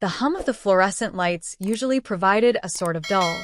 The hum of the fluorescent lights usually provided a sort of dull,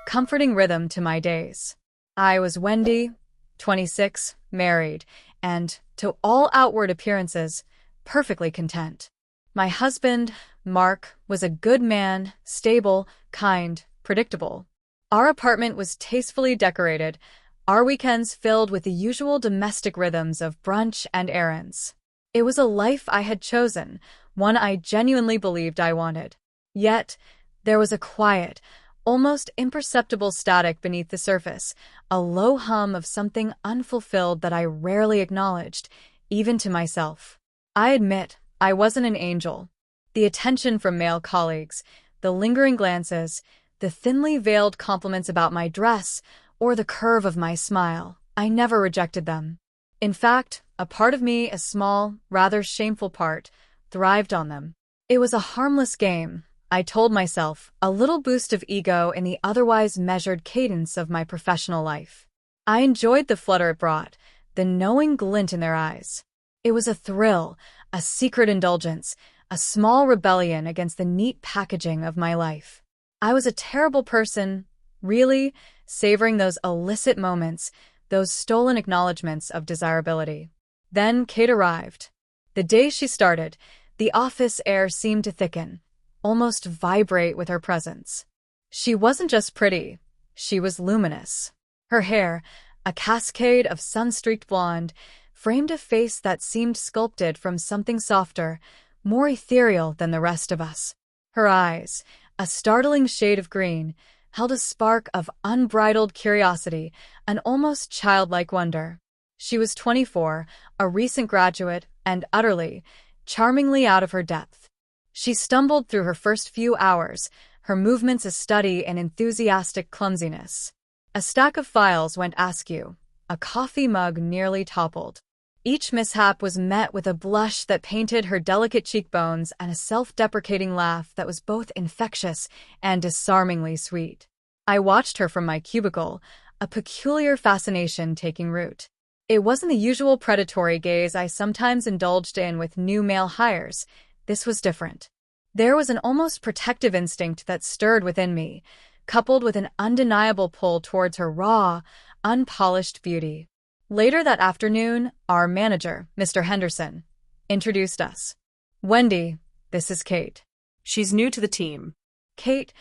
comforting rhythm to my days. I was Wendy, 26, married, and, to all outward appearances, perfectly content. My husband, Mark, was a good man, stable, kind, predictable. Our apartment was tastefully decorated, our weekends filled with the usual domestic rhythms of brunch and errands. It was a life I had chosen, one I genuinely believed I wanted. Yet, there was a quiet, almost imperceptible static beneath the surface, a low hum of something unfulfilled that I rarely acknowledged, even to myself. I admit, I wasn't an angel. The attention from male colleagues, the lingering glances, the thinly veiled compliments about my dress, or the curve of my smile, I never rejected them. In fact, a part of me, a small, rather shameful part, thrived on them. It was a harmless game, I told myself, a little boost of ego in the otherwise measured cadence of my professional life. I enjoyed the flutter it brought, the knowing glint in their eyes. It was a thrill, a secret indulgence, a small rebellion against the neat packaging of my life. I was a terrible person, really, savoring those illicit moments, those stolen acknowledgments of desirability. Then Kate arrived. The day she started, the office air seemed to thicken, almost vibrate with her presence. She wasn't just pretty, she was luminous. Her hair, a cascade of sun-streaked blonde, framed a face that seemed sculpted from something softer, more ethereal than the rest of us. Her eyes, a startling shade of green, held a spark of unbridled curiosity, an almost childlike wonder. She was 24, a recent graduate, and utterly, charmingly out of her depth. She stumbled through her first few hours, her movements a study in enthusiastic clumsiness. A stack of files went askew, a coffee mug nearly toppled. Each mishap was met with a blush that painted her delicate cheekbones and a self-deprecating laugh that was both infectious and disarmingly sweet. I watched her from my cubicle, a peculiar fascination taking root. It wasn't the usual predatory gaze I sometimes indulged in with new male hires. This was different. There was an almost protective instinct that stirred within me, coupled with an undeniable pull towards her raw, unpolished beauty. Later that afternoon, our manager, Mr. Henderson, introduced us. Wendy, this is Kate. She's new to the team. Kate,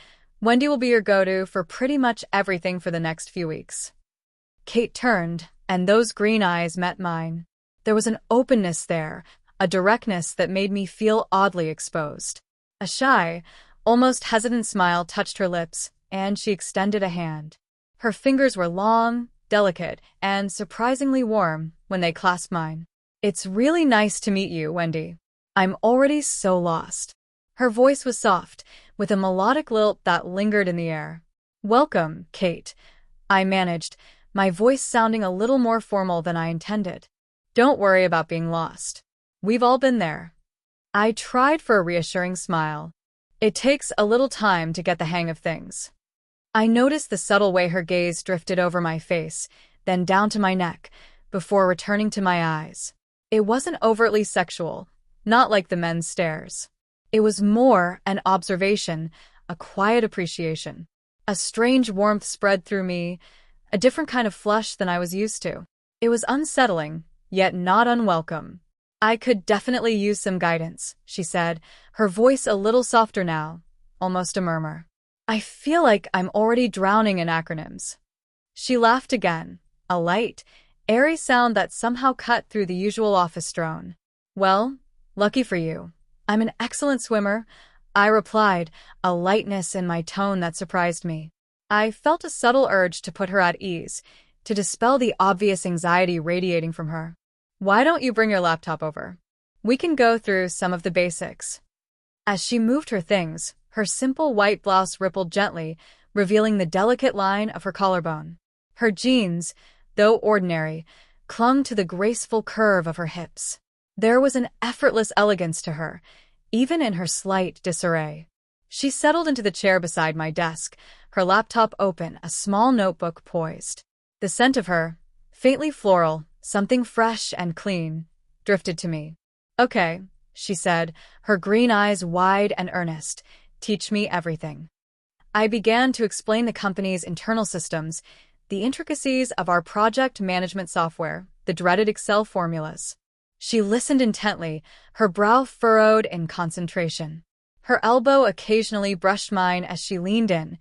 Wendy will be your go-to for pretty much everything for the next few weeks. Kate turned, and those green eyes met mine. There was an openness there, a directness that made me feel oddly exposed. A shy, almost hesitant smile touched her lips, and she extended a hand. Her fingers were long, delicate, and surprisingly warm when they clasped mine. It's really nice to meet you, Wendy. I'm already so lost. Her voice was soft, with a melodic lilt that lingered in the air. Welcome, Kate, I managed, my voice sounding a little more formal than I intended. Don't worry about being lost. We've all been there. I tried for a reassuring smile. It takes a little time to get the hang of things. I noticed the subtle way her gaze drifted over my face, then down to my neck, before returning to my eyes. It wasn't overtly sexual, not like the men's stares. It was more an observation, a quiet appreciation. A strange warmth spread through me, a different kind of flush than I was used to. It was unsettling, yet not unwelcome. I could definitely use some guidance, she said, her voice a little softer now, almost a murmur. I feel like I'm already drowning in acronyms. She laughed again, a light, airy sound that somehow cut through the usual office drone. Well, lucky for you. I'm an excellent swimmer, I replied, a lightness in my tone that surprised me. I felt a subtle urge to put her at ease, to dispel the obvious anxiety radiating from her. Why don't you bring your laptop over? We can go through some of the basics. As she moved her things, her simple white blouse rippled gently, revealing the delicate line of her collarbone. Her jeans, though ordinary, clung to the graceful curve of her hips. There was an effortless elegance to her, even in her slight disarray. She settled into the chair beside my desk, her laptop open, a small notebook poised. The scent of her, faintly floral, something fresh and clean, drifted to me. Okay, she said, her green eyes wide and earnest. Teach me everything. I began to explain the company's internal systems, the intricacies of our project management software, the dreaded Excel formulas. She listened intently, her brow furrowed in concentration. Her elbow occasionally brushed mine as she leaned in,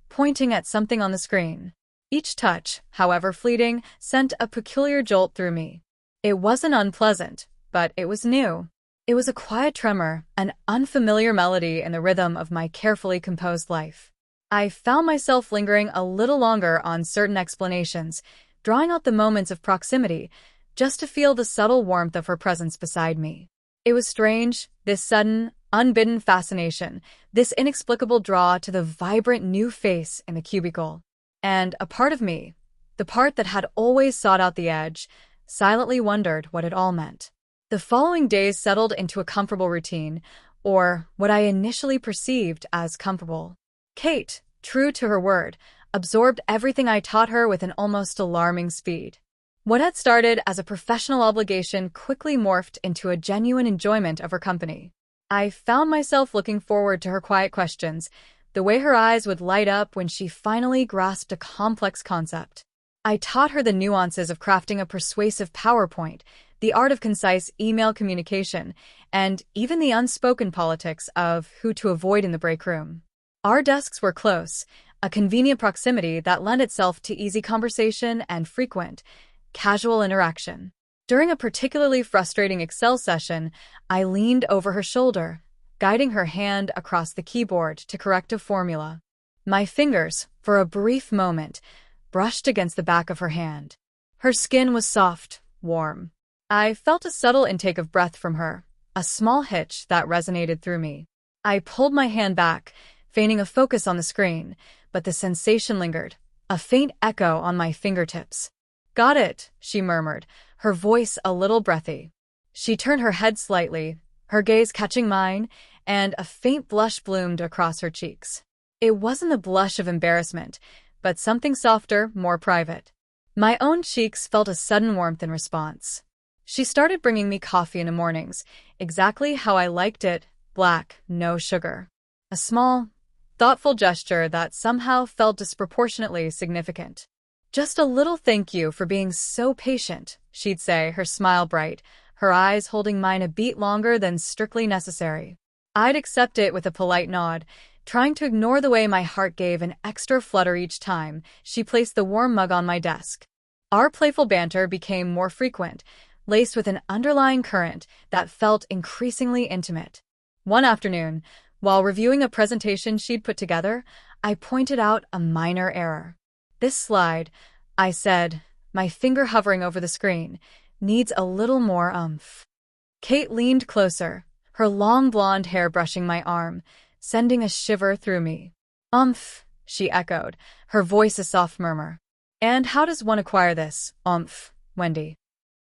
pointing at something on the screen. Each touch, however fleeting, sent a peculiar jolt through me. It wasn't unpleasant, but it was new. It was a quiet tremor, an unfamiliar melody in the rhythm of my carefully composed life. I found myself lingering a little longer on certain explanations, drawing out the moments of proximity, just to feel the subtle warmth of her presence beside me. It was strange, this sudden, unbidden fascination, this inexplicable draw to the vibrant new face in the cubicle. And a part of me, the part that had always sought out the edge, silently wondered what it all meant. The following days settled into a comfortable routine, or what I initially perceived as comfortable. Kate, true to her word, absorbed everything I taught her with an almost alarming speed. What had started as a professional obligation quickly morphed into a genuine enjoyment of her company. I found myself looking forward to her quiet questions, the way her eyes would light up when she finally grasped a complex concept. I taught her the nuances of crafting a persuasive PowerPoint, the art of concise email communication, and even the unspoken politics of who to avoid in the break room. Our desks were close, a convenient proximity that lent itself to easy conversation and frequent, casual interaction. During a particularly frustrating Excel session, I leaned over her shoulder, guiding her hand across the keyboard to correct a formula. My fingers, for a brief moment, brushed against the back of her hand. Her skin was soft, warm. I felt a subtle intake of breath from her, a small hitch that resonated through me. I pulled my hand back, feigning a focus on the screen, but the sensation lingered, a faint echo on my fingertips. "Got it," she murmured, her voice a little breathy. She turned her head slightly, her gaze catching mine, and a faint blush bloomed across her cheeks. It wasn't the blush of embarrassment, but something softer, more private. My own cheeks felt a sudden warmth in response. She started bringing me coffee in the mornings, exactly how I liked it, black, no sugar. A small, thoughtful gesture that somehow felt disproportionately significant. "Just a little thank you for being so patient," she'd say, her smile bright, her eyes holding mine a beat longer than strictly necessary. I'd accept it with a polite nod, trying to ignore the way my heart gave an extra flutter each time she placed the warm mug on my desk. Our playful banter became more frequent, laced with an underlying current that felt increasingly intimate. One afternoon, while reviewing a presentation she'd put together, I pointed out a minor error. "This slide," I said, my finger hovering over the screen, "needs a little more oomph." Kate leaned closer, her long blonde hair brushing my arm, sending a shiver through me. "Oomph," she echoed, her voice a soft murmur. "And how does one acquire this oomph, Wendy?"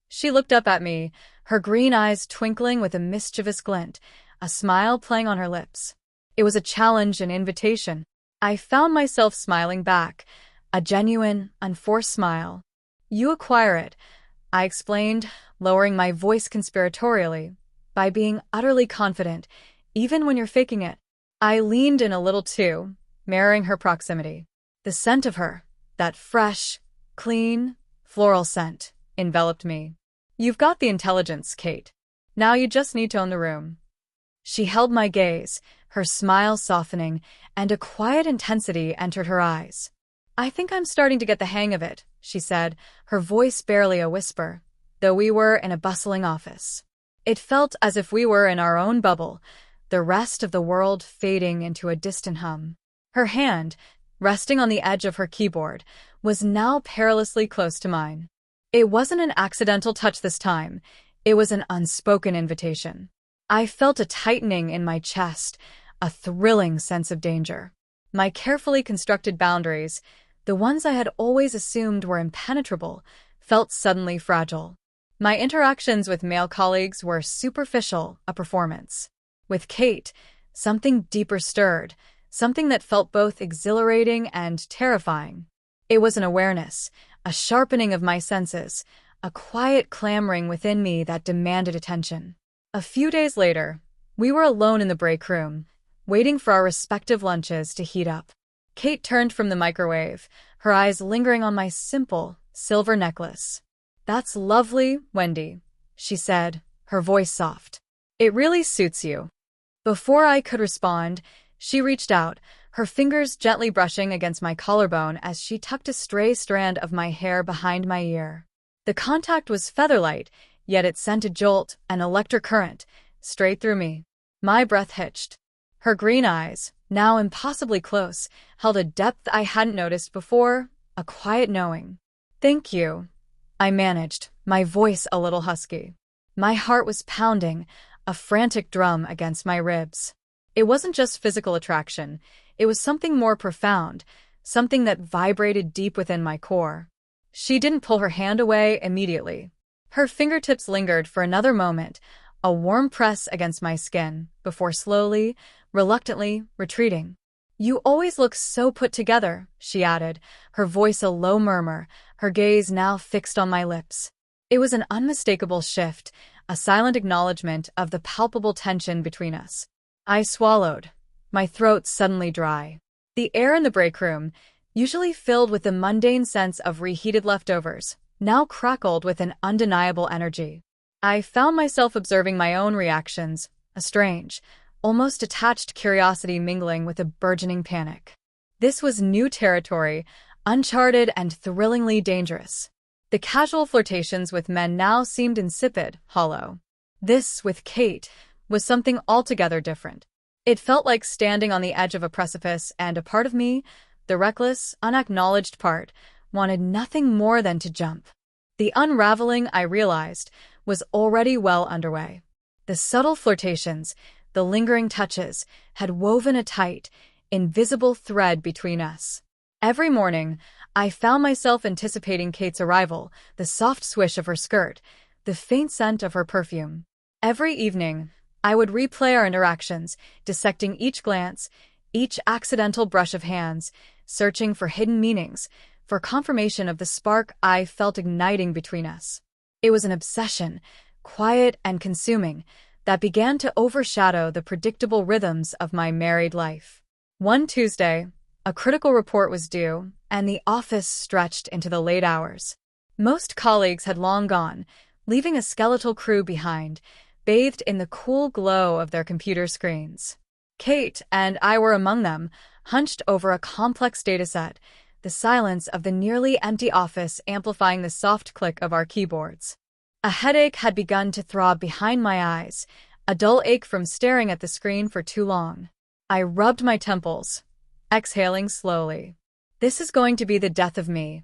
She looked up at me, her green eyes twinkling with a mischievous glint, a smile playing on her lips. It was a challenge, an invitation. I found myself smiling back, a genuine, unforced smile. "You acquire it," I explained, lowering my voice conspiratorially, "by being utterly confident, even when you're faking it." I leaned in a little too, mirroring her proximity. The scent of her, that fresh, clean, floral scent, enveloped me. "You've got the intelligence, Kate. Now you just need to own the room." She held my gaze, her smile softening, and a quiet intensity entered her eyes. "I think I'm starting to get the hang of it," she said, her voice barely a whisper, though we were in a bustling office. It felt as if we were in our own bubble, the rest of the world fading into a distant hum. Her hand, resting on the edge of her keyboard, was now perilously close to mine. It wasn't an accidental touch this time, it was an unspoken invitation. I felt a tightening in my chest, a thrilling sense of danger. My carefully constructed boundaries, the ones I had always assumed were impenetrable, felt suddenly fragile. My interactions with male colleagues were superficial, a performance. With Kate, something deeper stirred, something that felt both exhilarating and terrifying. It was an awareness, a sharpening of my senses, a quiet clamoring within me that demanded attention. A few days later, we were alone in the break room, waiting for our respective lunches to heat up. Kate turned from the microwave, her eyes lingering on my simple, silver necklace. "That's lovely, Wendy," she said, her voice soft. "It really suits you." Before I could respond, she reached out, her fingers gently brushing against my collarbone as she tucked a stray strand of my hair behind my ear. The contact was featherlight, yet it sent a jolt, an electric current, straight through me. My breath hitched. Her green eyes, now impossibly close, held a depth I hadn't noticed before, a quiet knowing. "Thank you," I managed, my voice a little husky. My heart was pounding, a frantic drum against my ribs. It wasn't just physical attraction, it was something more profound, something that vibrated deep within my core. She didn't pull her hand away immediately. Her fingertips lingered for another moment, a warm press against my skin, before slowly, reluctantly, retreating. "You always look so put together," she added, her voice a low murmur, her gaze now fixed on my lips. It was an unmistakable shift, a silent acknowledgement of the palpable tension between us. I swallowed, my throat suddenly dry. The air in the break room, usually filled with the mundane sense of reheated leftovers, now crackled with an undeniable energy. I found myself observing my own reactions, a strange, almost detached curiosity mingling with a burgeoning panic. This was new territory, uncharted and thrillingly dangerous. The casual flirtations with men now seemed insipid, hollow. This, with Kate, was something altogether different. It felt like standing on the edge of a precipice, and a part of me, the reckless, unacknowledged part, wanted nothing more than to jump. The unraveling, I realized, was already well underway. The subtle flirtations, the lingering touches, had woven a tight, invisible thread between us. Every morning, I found myself anticipating Kate's arrival, the soft swish of her skirt, the faint scent of her perfume. Every evening, I would replay our interactions, dissecting each glance, each accidental brush of hands, searching for hidden meanings, for confirmation of the spark I felt igniting between us. It was an obsession, quiet and consuming, that began to overshadow the predictable rhythms of my married life. One Tuesday, a critical report was due, and the office stretched into the late hours. Most colleagues had long gone, leaving a skeletal crew behind, bathed in the cool glow of their computer screens. Kate and I were among them, hunched over a complex dataset, the silence of the nearly empty office amplifying the soft click of our keyboards. A headache had begun to throb behind my eyes, a dull ache from staring at the screen for too long. I rubbed my temples, exhaling slowly. "This is going to be the death of me,"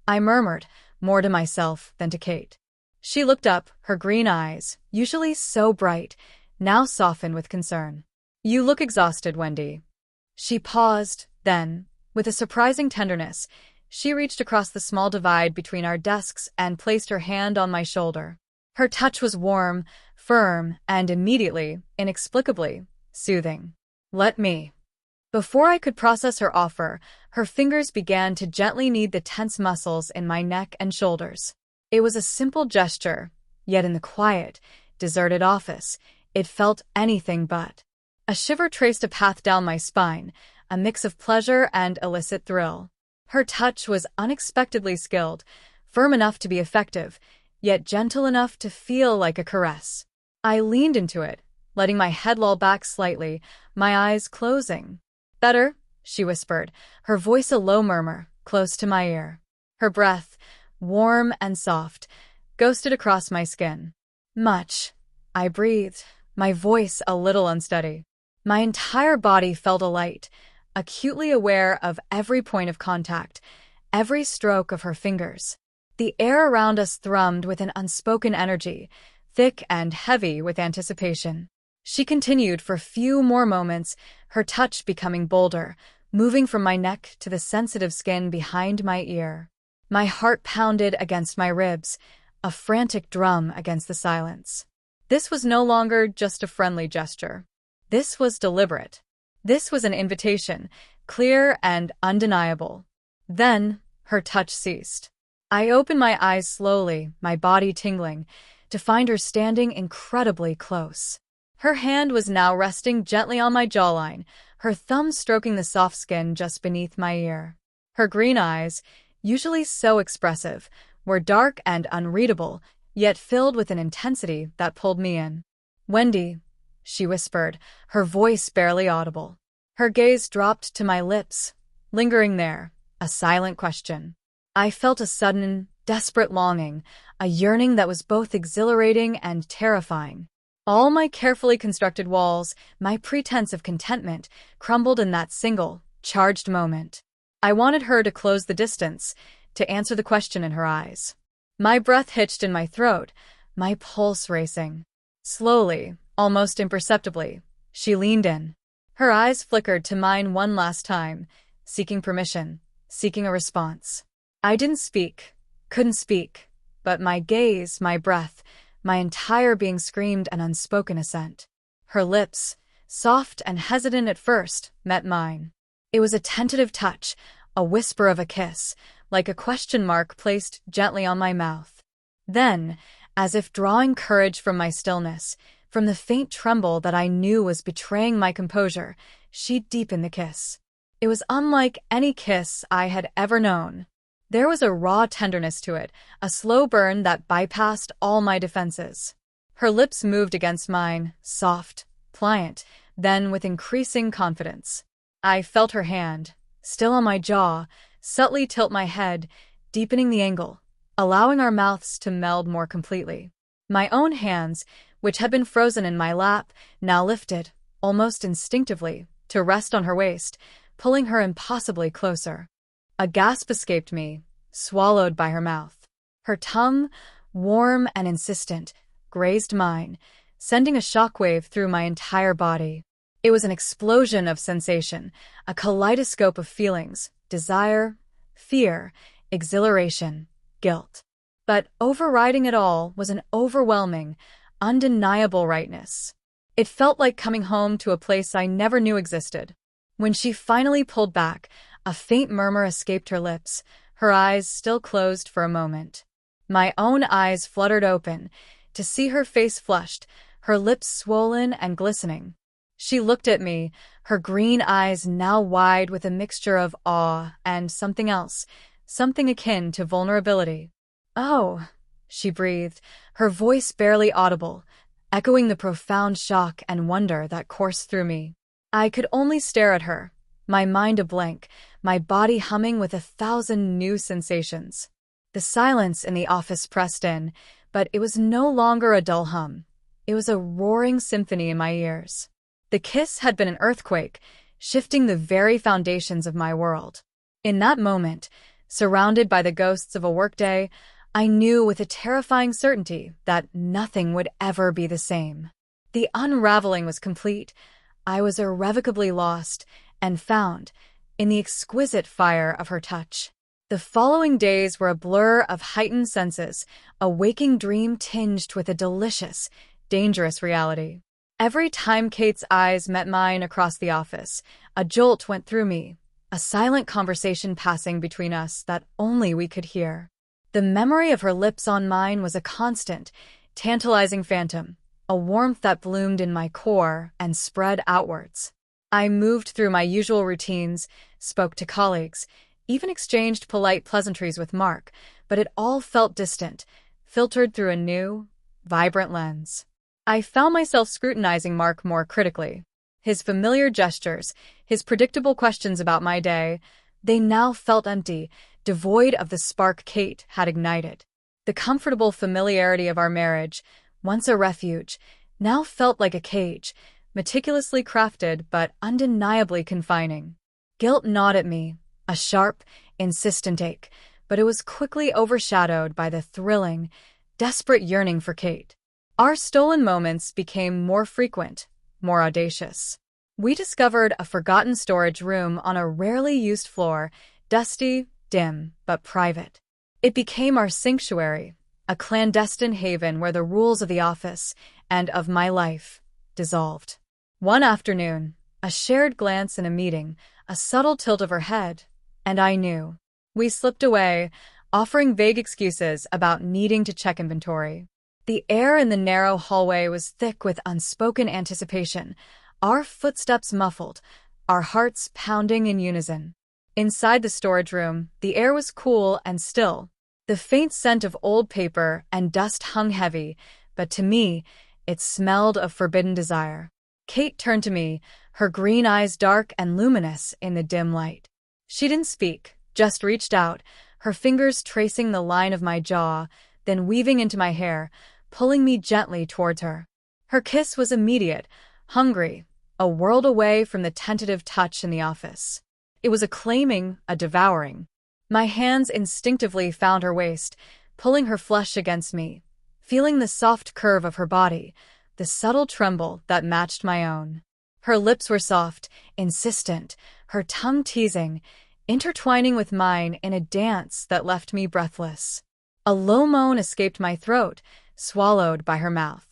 I murmured, more to myself than to Kate. She looked up, her green eyes, usually so bright, now softened with concern. "You look exhausted, Wendy." She paused, then, with a surprising tenderness, she reached across the small divide between our desks and placed her hand on my shoulder. Her touch was warm, firm, and immediately, inexplicably, soothing. "Let me." Before I could process her offer, her fingers began to gently knead the tense muscles in my neck and shoulders. It was a simple gesture, yet in the quiet, deserted office, it felt anything but. A shiver traced a path down my spine, a mix of pleasure and illicit thrill. Her touch was unexpectedly skilled, firm enough to be effective, yet gentle enough to feel like a caress. I leaned into it, letting my head loll back slightly, my eyes closing. "Better," she whispered, her voice a low murmur, close to my ear. Her breath, warm and soft, ghosted across my skin. "Much," I breathed, my voice a little unsteady. My entire body felt alight, acutely aware of every point of contact, every stroke of her fingers. The air around us thrummed with an unspoken energy, thick and heavy with anticipation. She continued for few more moments, her touch becoming bolder, moving from my neck to the sensitive skin behind my ear. My heart pounded against my ribs, a frantic drum against the silence. This was no longer just a friendly gesture. This was deliberate. This was an invitation, clear and undeniable. Then, her touch ceased. I opened my eyes slowly, my body tingling, to find her standing incredibly close. Her hand was now resting gently on my jawline, her thumb stroking the soft skin just beneath my ear. Her green eyes, usually so expressive, were dark and unreadable, yet filled with an intensity that pulled me in. "Wendy," she whispered, her voice barely audible. Her gaze dropped to my lips, lingering there, a silent question. I felt a sudden, desperate longing, a yearning that was both exhilarating and terrifying. All my carefully constructed walls, my pretense of contentment, crumbled in that single, charged moment. I wanted her to close the distance, to answer the question in her eyes. My breath hitched in my throat, my pulse racing. Slowly, almost imperceptibly, she leaned in. Her eyes flickered to mine one last time, seeking permission, seeking a response. I didn't speak, couldn't speak, but my gaze, my breath, my entire being screamed an unspoken assent. Her lips, soft and hesitant at first, met mine. It was a tentative touch, a whisper of a kiss, like a question mark placed gently on my mouth. Then, as if drawing courage from my stillness, from the faint tremble that I knew was betraying my composure, she deepened the kiss. It was unlike any kiss I had ever known. There was a raw tenderness to it, a slow burn that bypassed all my defenses. Her lips moved against mine, soft, pliant, then with increasing confidence. I felt her hand, still on my jaw, subtly tilt my head, deepening the angle, allowing our mouths to meld more completely. My own hands, which had been frozen in my lap, now lifted, almost instinctively, to rest on her waist, pulling her impossibly closer. A gasp escaped me, swallowed by her mouth. Her tongue, warm and insistent, grazed mine, sending a shockwave through my entire body. It was an explosion of sensation, a kaleidoscope of feelings, desire, fear, exhilaration, guilt. But overriding it all was an overwhelming, undeniable rightness. It felt like coming home to a place I never knew existed. When she finally pulled back, a faint murmur escaped her lips, her eyes still closed for a moment. My own eyes fluttered open, to see her face flushed, her lips swollen and glistening. She looked at me, her green eyes now wide with a mixture of awe and something else, something akin to vulnerability. "Oh," she breathed, her voice barely audible, echoing the profound shock and wonder that coursed through me. I could only stare at her, my mind a blank, my body humming with 1,000 new sensations. The silence in the office pressed in, but it was no longer a dull hum. It was a roaring symphony in my ears. The kiss had been an earthquake, shifting the very foundations of my world. In that moment, surrounded by the ghosts of a workday, I knew with a terrifying certainty that nothing would ever be the same. The unraveling was complete. I was irrevocably lost and found in the exquisite fire of her touch. The following days were a blur of heightened senses, a waking dream tinged with a delicious, dangerous reality. Every time Kate's eyes met mine across the office, a jolt went through me, a silent conversation passing between us that only we could hear. The memory of her lips on mine was a constant, tantalizing phantom, a warmth that bloomed in my core and spread outwards. I moved through my usual routines, spoke to colleagues, even exchanged polite pleasantries with Mark, but it all felt distant, filtered through a new, vibrant lens. I found myself scrutinizing Mark more critically. His familiar gestures, his predictable questions about my day, they now felt empty, devoid of the spark Kate had ignited. The comfortable familiarity of our marriage, once a refuge, now felt like a cage, meticulously crafted but undeniably confining. Guilt gnawed at me, a sharp, insistent ache, but it was quickly overshadowed by the thrilling, desperate yearning for Kate. Our stolen moments became more frequent, more audacious. We discovered a forgotten storage room on a rarely used floor, dusty, dim, but private. It became our sanctuary, a clandestine haven where the rules of the office and of my life dissolved. One afternoon, a shared glance in a meeting, a subtle tilt of her head, and I knew. We slipped away, offering vague excuses about needing to check inventory. The air in the narrow hallway was thick with unspoken anticipation, our footsteps muffled, our hearts pounding in unison. Inside the storage room, the air was cool and still. The faint scent of old paper and dust hung heavy, but to me, it smelled of forbidden desire. Kate turned to me, her green eyes dark and luminous in the dim light. She didn't speak, just reached out, her fingers tracing the line of my jaw, then weaving into my hair, pulling me gently towards her. Her kiss was immediate, hungry, a world away from the tentative touch in the office. It was a claiming, a devouring. My hands instinctively found her waist, pulling her flesh against me, feeling the soft curve of her body, the subtle tremble that matched my own. Her lips were soft, insistent, her tongue teasing, intertwining with mine in a dance that left me breathless. A low moan escaped my throat, swallowed by her mouth.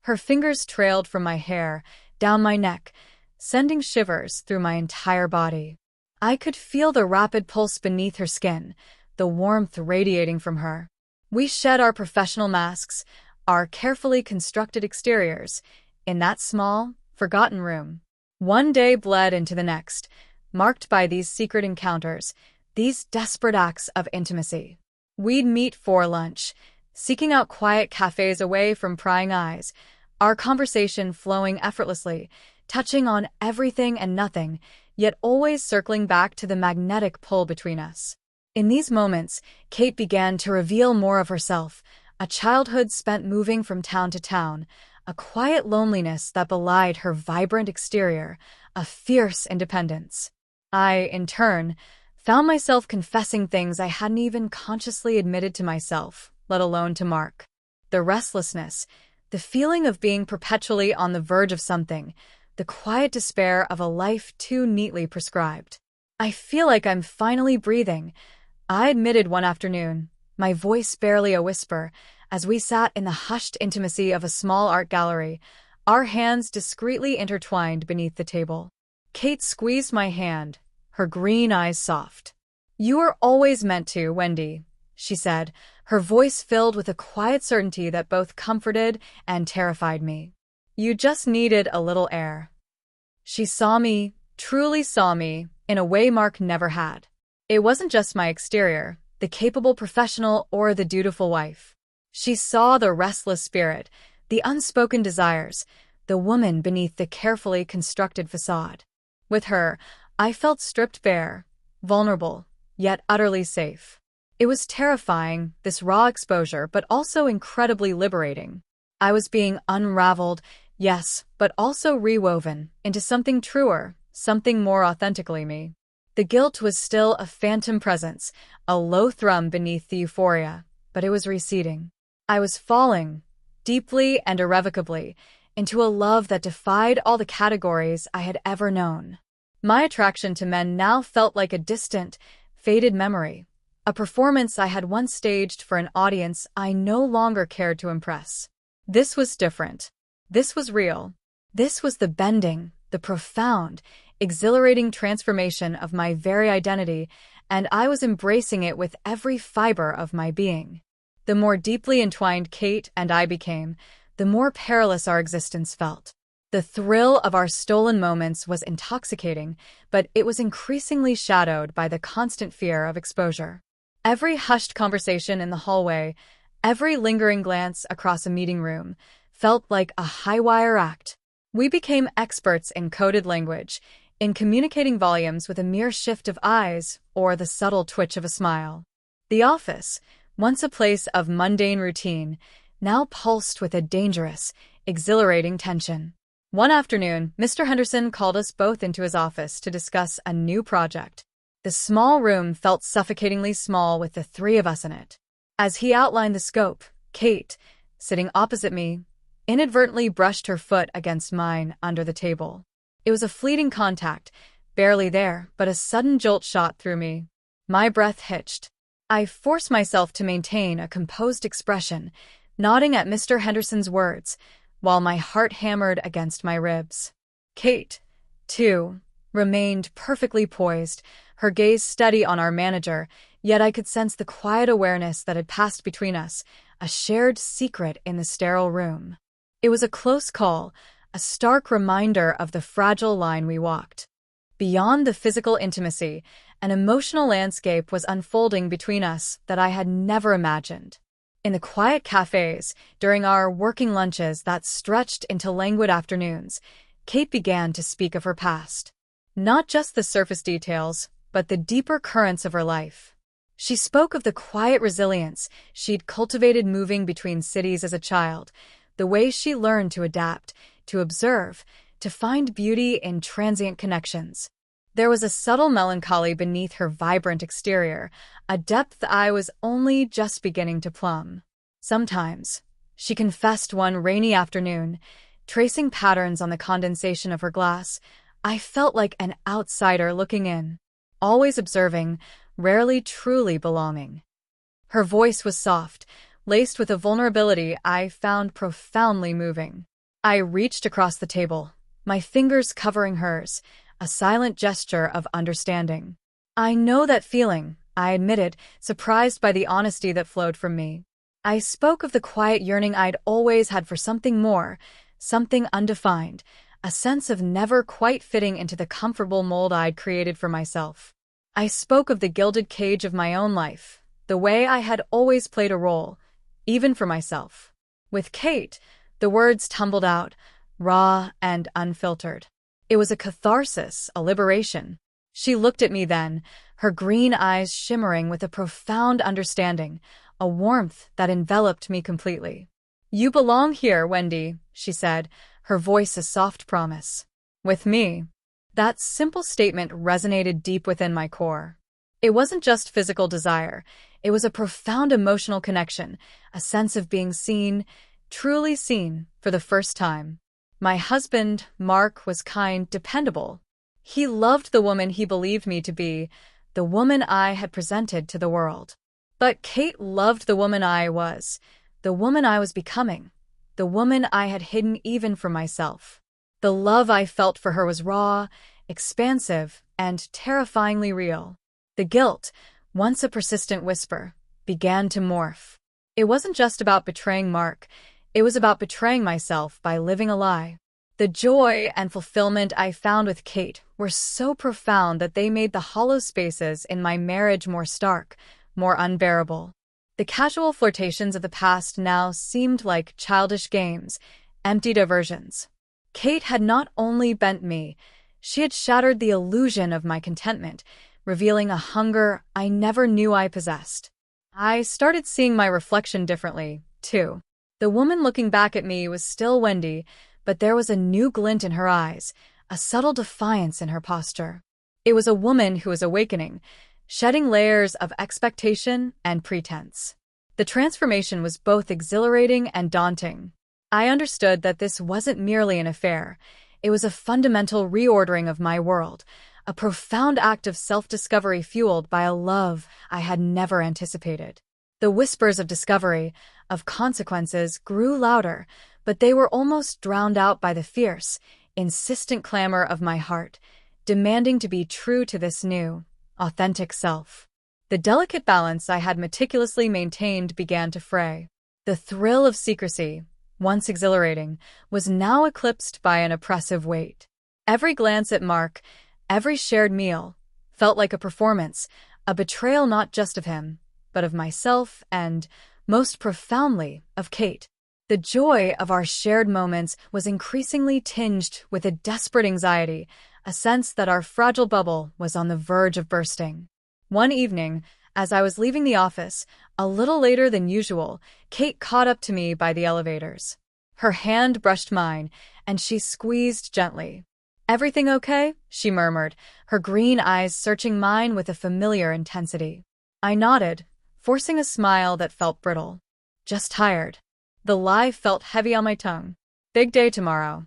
Her fingers trailed from my hair, down my neck, sending shivers through my entire body. I could feel the rapid pulse beneath her skin, the warmth radiating from her. We shed our professional masks, our carefully constructed exteriors, in that small, forgotten room. One day bled into the next, marked by these secret encounters, these desperate acts of intimacy. We'd meet for lunch, seeking out quiet cafes away from prying eyes, our conversation flowing effortlessly, touching on everything and nothing, yet always circling back to the magnetic pull between us. In these moments, Kate began to reveal more of herself, a childhood spent moving from town to town, a quiet loneliness that belied her vibrant exterior, a fierce independence. I, in turn, found myself confessing things I hadn't even consciously admitted to myself, let alone to Mark. The restlessness, the feeling of being perpetually on the verge of something, the quiet despair of a life too neatly prescribed. I feel like I'm finally breathing, I admitted one afternoon, my voice barely a whisper, as we sat in the hushed intimacy of a small art gallery, our hands discreetly intertwined beneath the table. Kate squeezed my hand, her green eyes soft. "You were always meant to, Wendy," she said, her voice filled with a quiet certainty that both comforted and terrified me. "You just needed a little air." She saw me, truly saw me, in a way Mark never had. It wasn't just my exterior, the capable professional or the dutiful wife. She saw the restless spirit, the unspoken desires, the woman beneath the carefully constructed facade. With her, I felt stripped bare, vulnerable, yet utterly safe. It was terrifying, this raw exposure, but also incredibly liberating. I was being unraveled, yes, but also rewoven into something truer, something more authentically me. The guilt was still a phantom presence, a low thrum beneath the euphoria, but it was receding. I was falling, deeply and irrevocably, into a love that defied all the categories I had ever known. My attraction to men now felt like a distant, faded memory, a performance I had once staged for an audience I no longer cared to impress. This was different. This was real. This was the bending, the profound, exhilarating transformation of my very identity, and I was embracing it with every fiber of my being. The more deeply entwined Kate and I became, the more perilous our existence felt. The thrill of our stolen moments was intoxicating, but it was increasingly shadowed by the constant fear of exposure. Every hushed conversation in the hallway, every lingering glance across a meeting room, felt like a high-wire act. We became experts in coded language, in communicating volumes with a mere shift of eyes or the subtle twitch of a smile. The office, once a place of mundane routine, now pulsed with a dangerous, exhilarating tension. One afternoon, Mr. Henderson called us both into his office to discuss a new project. The small room felt suffocatingly small with the three of us in it. As he outlined the scope, Kate, sitting opposite me, inadvertently brushed her foot against mine under the table. It was a fleeting contact, barely there, but a sudden jolt shot through me. My breath hitched. I forced myself to maintain a composed expression, nodding at Mr. Henderson's words, while my heart hammered against my ribs. Kate, too, remained perfectly poised, her gaze steady on our manager, Yet I could sense the quiet awareness that had passed between us, a shared secret in the sterile room. It was a close call, a stark reminder of the fragile line we walked. Beyond the physical intimacy, an emotional landscape was unfolding between us that I had never imagined. In the quiet cafes, during our working lunches that stretched into languid afternoons, Kate began to speak of her past. Not just the surface details, but the deeper currents of her life. She spoke of the quiet resilience she'd cultivated moving between cities as a child, the way she learned to adapt, to observe, to find beauty in transient connections. There was a subtle melancholy beneath her vibrant exterior, a depth I was only just beginning to plumb. Sometimes, she confessed one rainy afternoon, tracing patterns on the condensation of her glass, I felt like an outsider looking in, always observing, rarely truly belonging. Her voice was soft, laced with a vulnerability I found profoundly moving. I reached across the table, my fingers covering hers, a silent gesture of understanding. I know that feeling, I admitted, surprised by the honesty that flowed from me. I spoke of the quiet yearning I'd always had for something more, something undefined, a sense of never quite fitting into the comfortable mold I'd created for myself. I spoke of the gilded cage of my own life, the way I had always played a role, even for myself. With Kate, the words tumbled out, raw and unfiltered. It was a catharsis, a liberation. She looked at me then, her green eyes shimmering with a profound understanding, a warmth that enveloped me completely. "You belong here, Wendy," she said, her voice a soft promise. With me. That simple statement resonated deep within my core. It wasn't just physical desire. It was a profound emotional connection, a sense of being seen, truly seen, for the first time. My husband, Mark, was kind, dependable. He loved the woman he believed me to be, the woman I had presented to the world. But Kate loved the woman I was, the woman I was becoming, the woman I had hidden even from myself. The love I felt for her was raw, expansive, and terrifyingly real. The guilt, once a persistent whisper, began to morph. It wasn't just about betraying Mark. It was about betraying myself by living a lie. The joy and fulfillment I found with Kate were so profound that they made the hollow spaces in my marriage more stark, more unbearable. The casual flirtations of the past now seemed like childish games, empty diversions. Kate had not only bent me, she had shattered the illusion of my contentment, revealing a hunger I never knew I possessed. I started seeing my reflection differently, too. The woman looking back at me was still Wendy, but there was a new glint in her eyes, a subtle defiance in her posture. It was a woman who was awakening, shedding layers of expectation and pretense. The transformation was both exhilarating and daunting. I understood that this wasn't merely an affair. It was a fundamental reordering of my world, a profound act of self-discovery fueled by a love I had never anticipated. The whispers of discovery, of consequences, grew louder, but they were almost drowned out by the fierce, insistent clamor of my heart, demanding to be true to this new, authentic self. The delicate balance I had meticulously maintained began to fray. The thrill of secrecy, once exhilarating, was now eclipsed by an oppressive weight. Every glance at Mark, every shared meal, felt like a performance, a betrayal not just of him, but of myself and, most profoundly, of Kate. The joy of our shared moments was increasingly tinged with a desperate anxiety, a sense that our fragile bubble was on the verge of bursting. One evening, as I was leaving the office, a little later than usual, Kate caught up to me by the elevators. Her hand brushed mine, and she squeezed gently. "Everything okay?" she murmured, her green eyes searching mine with a familiar intensity. I nodded, forcing a smile that felt brittle. "Just tired." The lie felt heavy on my tongue. "Big day tomorrow."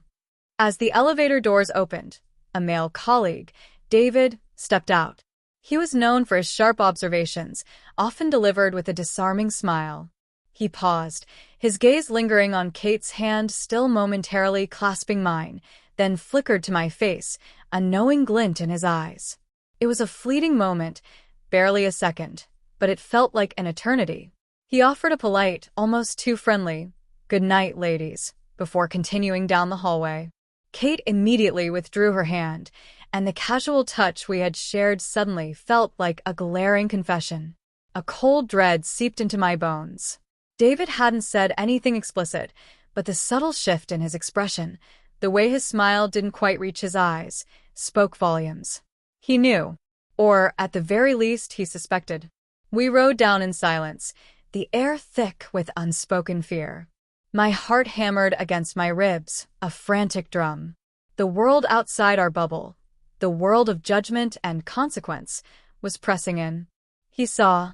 As the elevator doors opened, a male colleague, David, stepped out. He was known for his sharp observations, often delivered with a disarming smile. He paused, his gaze lingering on Kate's hand still momentarily clasping mine, then flickered to my face, a knowing glint in his eyes. It was a fleeting moment, barely a second, but it felt like an eternity. He offered a polite, almost too friendly, "Good night, ladies," before continuing down the hallway. Kate immediately withdrew her hand, and the casual touch we had shared suddenly felt like a glaring confession. A cold dread seeped into my bones. David hadn't said anything explicit, but the subtle shift in his expression, the way his smile didn't quite reach his eyes, spoke volumes. He knew, or at the very least he suspected. We rode down in silence, the air thick with unspoken fear. My heart hammered against my ribs, a frantic drum. The world outside our bubble, the world of judgment and consequence, was pressing in. "He saw,"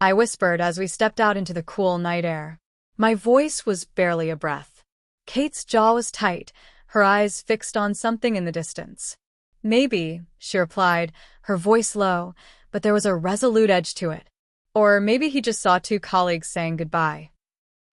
I whispered as we stepped out into the cool night air. My voice was barely a breath. Kate's jaw was tight, her eyes fixed on something in the distance. "Maybe," she replied, her voice low, but there was a resolute edge to it. "Or maybe he just saw two colleagues saying goodbye."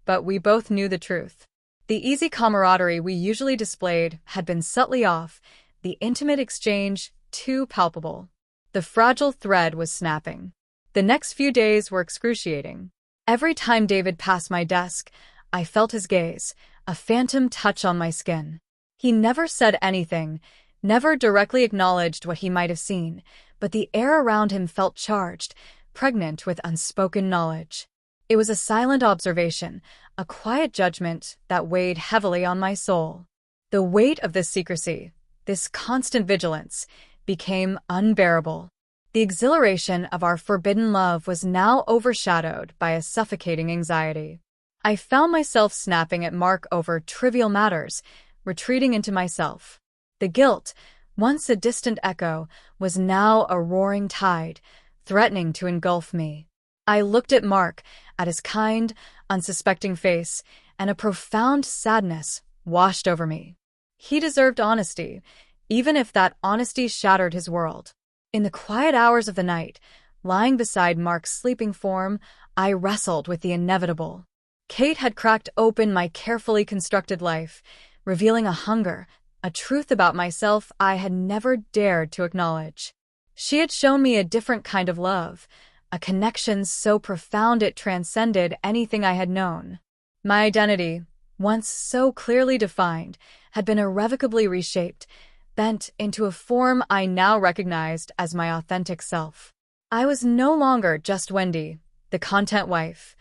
But we both knew the truth. The easy camaraderie we usually displayed had been subtly off, the intimate exchange too palpable. The fragile thread was snapping. The next few days were excruciating. Every time David passed my desk, I felt his gaze, a phantom touch on my skin. He never said anything, never directly acknowledged what he might have seen, but the air around him felt charged, pregnant with unspoken knowledge. It was a silent observation, a quiet judgment that weighed heavily on my soul. The weight of this secrecy, this constant vigilance, became unbearable. The exhilaration of our forbidden love was now overshadowed by a suffocating anxiety. I found myself snapping at Mark over trivial matters, retreating into myself. The guilt, once a distant echo, was now a roaring tide, threatening to engulf me. I looked at Mark, at his kind, unsuspecting face, and a profound sadness washed over me. He deserved honesty, even if that honesty shattered his world. In the quiet hours of the night, lying beside Mark's sleeping form, I wrestled with the inevitable. Kate had cracked open my carefully constructed life, revealing a hunger, a truth about myself I had never dared to acknowledge. She had shown me a different kind of love, a connection so profound it transcended anything I had known. My identity, once so clearly defined, had been irrevocably reshaped, bent into a form I now recognized as my authentic self. I was no longer just Wendy, the content wife.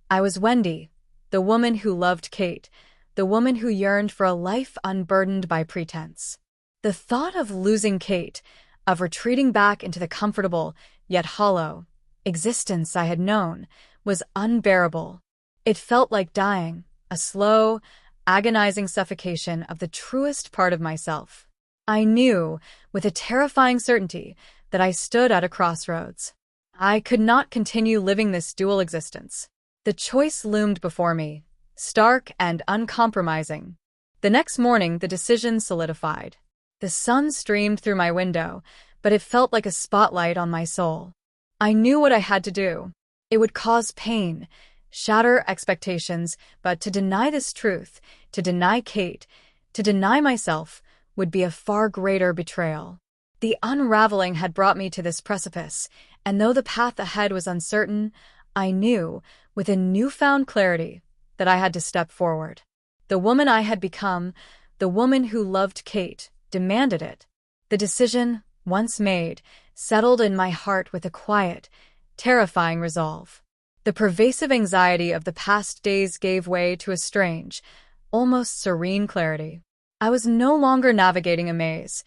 I was Wendy, the woman who loved Kate, the woman who yearned for a life unburdened by pretense. The thought of losing Kate, of retreating back into the comfortable, yet hollow, existence I had known, was unbearable. It felt like dying, a slow, agonizing suffocation of the truest part of myself. I knew, with a terrifying certainty, that I stood at a crossroads. I could not continue living this dual existence. The choice loomed before me, stark and uncompromising. The next morning, the decision solidified. The sun streamed through my window, but it felt like a spotlight on my soul. I knew what I had to do. It would cause pain, shatter expectations, but to deny this truth, to deny Kate, to deny myself, would be a far greater betrayal. The unraveling had brought me to this precipice, and though the path ahead was uncertain, I knew, with a newfound clarity, that I had to step forward. The woman I had become, the woman who loved Kate, demanded it. The decision, once made, settled in my heart with a quiet, terrifying resolve. The pervasive anxiety of the past days gave way to a strange, almost serene clarity. I was no longer navigating a maze.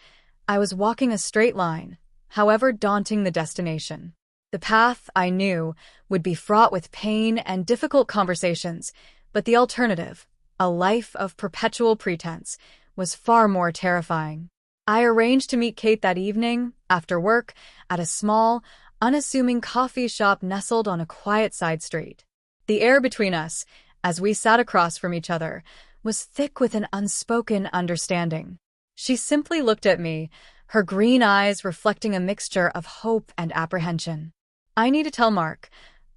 I was walking a straight line, however daunting the destination. The path, I knew, would be fraught with pain and difficult conversations, but the alternative, a life of perpetual pretense, was far more terrifying. I arranged to meet Kate that evening, after work, at a small, unassuming coffee shop nestled on a quiet side street. The air between us, as we sat across from each other, was thick with an unspoken understanding. She simply looked at me, her green eyes reflecting a mixture of hope and apprehension. "I need to tell Mark,"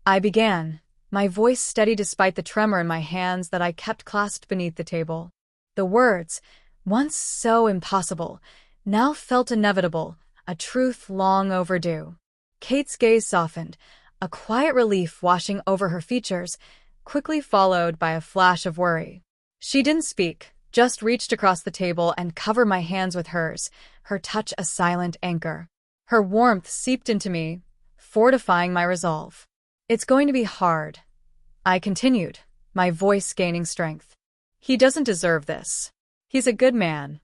I began, my voice steady despite the tremor in my hands that I kept clasped beneath the table. The words, once so impossible, now felt inevitable, a truth long overdue. Kate's gaze softened, a quiet relief washing over her features, quickly followed by a flash of worry. She didn't speak, just reached across the table and covered my hands with hers, her touch a silent anchor. Her warmth seeped into me, fortifying my resolve. "It's going to be hard," I continued, my voice gaining strength. "He doesn't deserve this. He's a good man."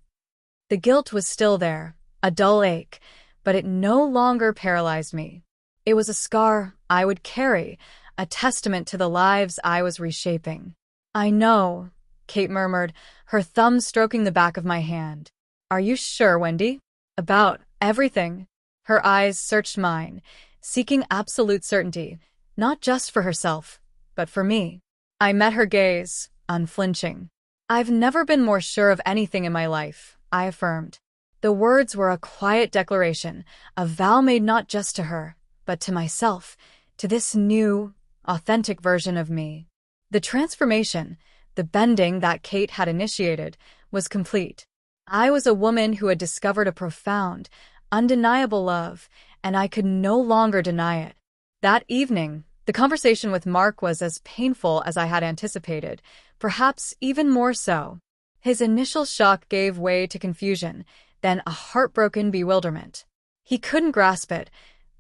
The guilt was still there, a dull ache, but it no longer paralyzed me. It was a scar I would carry, a testament to the lives I was reshaping. "I know," Kate murmured, her thumb stroking the back of my hand. "Are you sure, Wendy?" "About everything." Her eyes searched mine, seeking absolute certainty, not just for herself, but for me. I met her gaze, unflinching. "I've never been more sure of anything in my life," I affirmed. The words were a quiet declaration, a vow made not just to her, but to myself, to this new, authentic version of me. The transformation, the bending that Kate had initiated, was complete. I was a woman who had discovered a profound, undeniable love, and I could no longer deny it. That evening, the conversation with Mark was as painful as I had anticipated, perhaps even more so. His initial shock gave way to confusion, then a heartbroken bewilderment. He couldn't grasp it,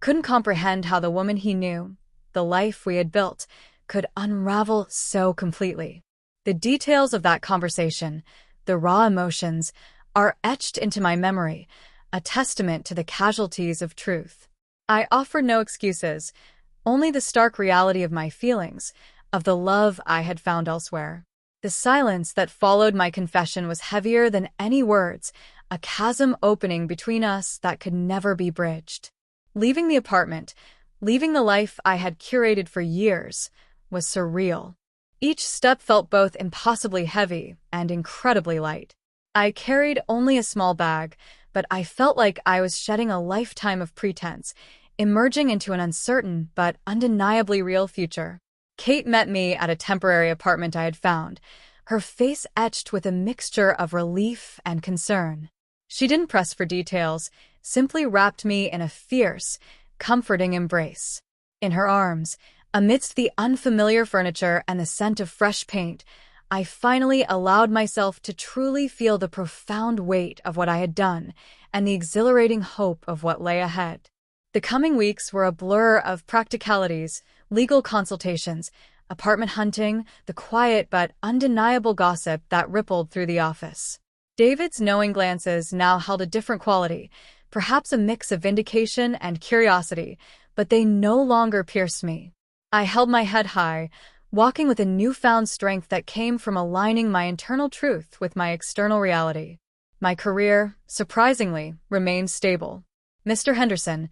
couldn't comprehend how the woman he knew, the life we had built, could unravel so completely. The details of that conversation, the raw emotions, are etched into my memory, a testament to the casualties of truth. I offered no excuses, only the stark reality of my feelings, of the love I had found elsewhere. The silence that followed my confession was heavier than any words, a chasm opening between us that could never be bridged. Leaving the apartment, leaving the life I had curated for years, was surreal. Each step felt both impossibly heavy and incredibly light. I carried only a small bag, but I felt like I was shedding a lifetime of pretense, emerging into an uncertain but undeniably real future. Kate met me at a temporary apartment I had found, her face etched with a mixture of relief and concern. She didn't press for details, simply wrapped me in a fierce, comforting embrace. In her arms, amidst the unfamiliar furniture and the scent of fresh paint, I finally allowed myself to truly feel the profound weight of what I had done and the exhilarating hope of what lay ahead. The coming weeks were a blur of practicalities, legal consultations, apartment hunting, the quiet but undeniable gossip that rippled through the office. David's knowing glances now held a different quality, perhaps a mix of vindication and curiosity, but they no longer pierced me. I held my head high, walking with a newfound strength that came from aligning my internal truth with my external reality. My career, surprisingly, remained stable. Mr. Henderson,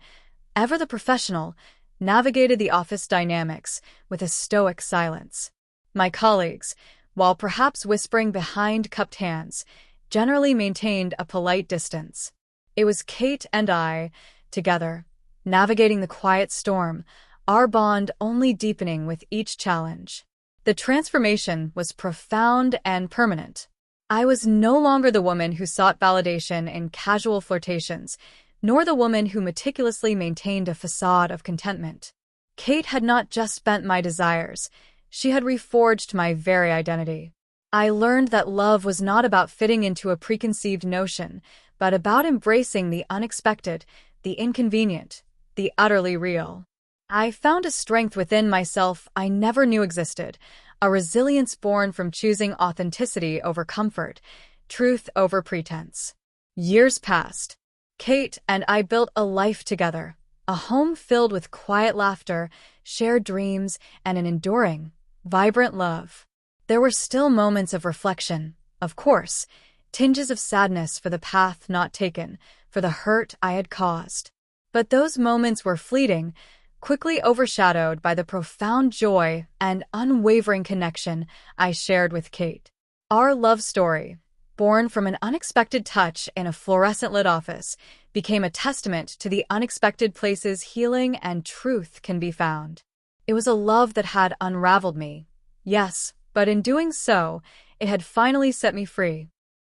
ever the professional, navigated the office dynamics with a stoic silence. My colleagues, while perhaps whispering behind cupped hands, generally maintained a polite distance. It was Kate and I, together, navigating the quiet storm, our bond only deepening with each challenge. The transformation was profound and permanent. I was no longer the woman who sought validation in casual flirtations, nor the woman who meticulously maintained a facade of contentment. Kate had not just bent my desires, she had reforged my very identity. I learned that love was not about fitting into a preconceived notion, but about embracing the unexpected, the inconvenient, the utterly real. I found a strength within myself I never knew existed, a resilience born from choosing authenticity over comfort, truth over pretense. Years passed. Kate and I built a life together, a home filled with quiet laughter, shared dreams, and an enduring, vibrant love. There were still moments of reflection, of course, tinges of sadness for the path not taken, for the hurt I had caused. But those moments were fleeting, quickly overshadowed by the profound joy and unwavering connection I shared with Kate. Our love story, born from an unexpected touch in a fluorescent-lit office, became a testament to the unexpected places healing and truth can be found. It was a love that had unraveled me, yes, but in doing so, it had finally set me free.